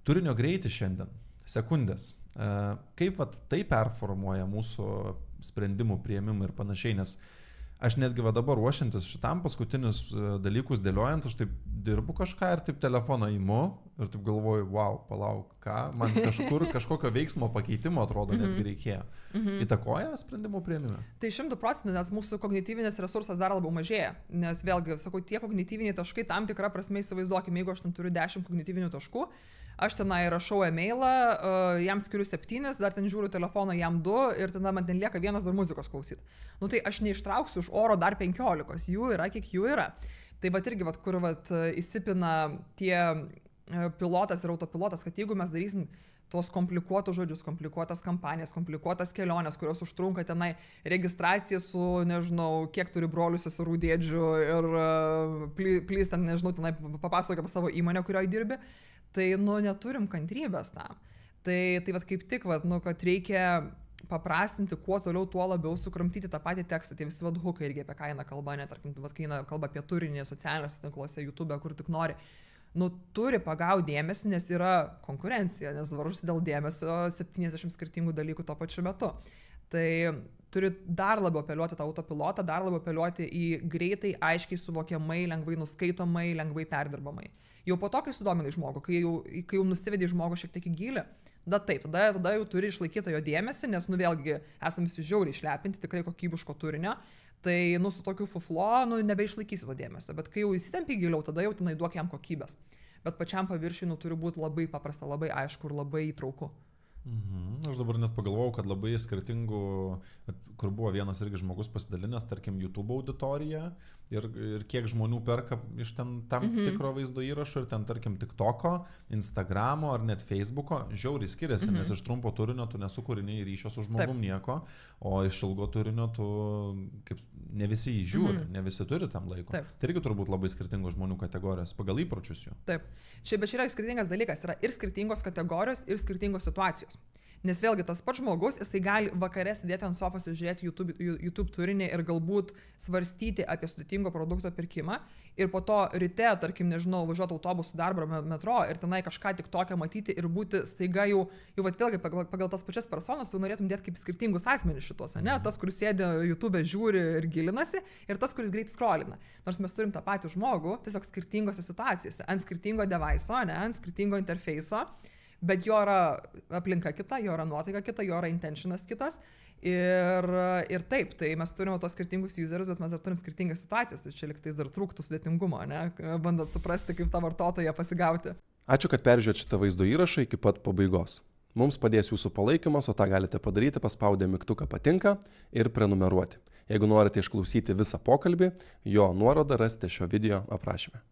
turinio greitis šiandien, sekundės. Kaip tai performuoja mūsų sprendimų priėmimą ir panašiai, nes aš netgi dabar ruošiantis šitam paskutinius dalykus dėliojant, aš taip dirbu kažką ir taip telefoną imu ir taip galvoju, wow, palauk, ką, man kažkokio veiksmo pakeitimo atrodo netgi reikėjo. Įtakoja sprendimų priėmimą? Tai 100%, nes mūsų kognityvinis resursas dar labiau mažėja, nes vėlgi, sakau, tie kognityviniai taškai tam tikrą prasme įsivaizduokime, jeigu aš ten turiu 10 kognityvinių taškų, aš tenai rašau e-mailą, jam skiriu 7, dar ten žiūriu telefoną, jam 2 ir tada man ten lieka vienas dar muzikos klausyti. Nu tai aš neištrauksiu iš oro dar 15, jų yra, kiek jų yra. Tai irgi, kur įsipina tie pilotas ir autopilotas, kad jeigu mes darysim tos komplikuotus žodžius, komplikuotas kampanijas, komplikuotas keliones, kurios užtrunka tenai registracija su, nežinau, kiek turi brolių, seserų, dėdžių ir plys ten, nežinau, tenai papasakok apie savo įmonę, kurioje dirbi, tai, neturim kantrybės tam. Tai kaip tik, kad reikia paprastinti, kuo toliau, tuo labiau sukramtyti tą patį tekstą. Tai visi hukai irgi apie ką eina kalba, tarkim, kai eina kalba apie turinį socialiniuose tinkluose, YouTube, kur tik nori. Turi pagauti dėmesį, nes yra konkurencija, nes varžosi dėl dėmesio 70 skirtingų dalykų tuo pačiu metu. Tai turi dar labiau apeliuoti tą autopilotą, dar labiau apeliuoti į greitai, aiškiai suvokiamai, lengvai nuskaitomai, lengvai perdirbamai. Jau po to, kai sudominai žmogų, kai jau nusivedai žmogų šiek tiek į gilį, tada jau turi išlaikyti jo dėmesį, nes vėlgi esame visi žiauriai išlepinti, tikrai kokybiško turinio, tai su tokiu fuflo nebeišlaikysi to dėmesio, bet kai jau įsitempi giliau, tada jau tenai duok jam kokybės. Bet pačiam paviršiui turi būti labai paprasta, labai aišku ir labai įtrauku. Aš dabar net pagalvojau, kad labai skirtingų, kur buvo vienas irgi žmogus pasidalinęs, tarkim, YouTube auditorija ir kiek žmonių perka iš ten tam tikro vaizdo įrašo ir ten, tarkim, TikToko, Instagramo ar net Facebooko, žiauriai skiriasi, nes iš trumpo turinio tu nesukuri nei ryšio su žmogum nieko, o iš ilgo turinio tu, kaip ne visi jį žiūri, ne visi turi tam laiko. Taip. Tai irgi turbūt labai skirtingos žmonių kategorijos pagal įpročius jų. Taip. Bet čia yra skirtingas dalykas, yra ir skirtingos kategorijos, ir skirtingos situacijos. Nes vėlgi tas pats žmogus, jisai gali vakare sėdėti ant sofos ir žiūrėti YouTube turinį ir galbūt svarstyti apie sudėtingo produkto pirkimą ir po to ryte, tarkim, nežinau, važiuoti autobusų darbą metro ir tenai kažką tik tokią matyti ir būti staiga jau vėlgi pagal tas pačias personas, tu norėtum dėti kaip skirtingus asmenys šitos, ne? Tas, kuris sėdi YouTube, žiūri ir gilinasi ir tas, kuris greit scrollina. Nors mes turim tą patį žmogų, tiesiog skirtingose situacijose, ant skirtingo device'o, ant skirtingo interfejso. Bet jo yra aplinka kita, jo yra nuotaika kita, jo yra intentionas kitas. Ir taip, tai mes turime tos skirtingus userius, bet mes dar turim skirtingas situacijas. Tai čia liktais dar trūktų sudėtingumo, bandant suprasti, kaip tą vartotoją pasigauti. Ačiū, kad peržiūrėt šitą vaizdo įrašą iki pat pabaigos. Mums padės jūsų palaikymas, o tą galite padaryti paspaudę mygtuką patinka ir prenumeruoti. Jeigu norite išklausyti visą pokalbį, jo nuorodą rasite šio video aprašyme.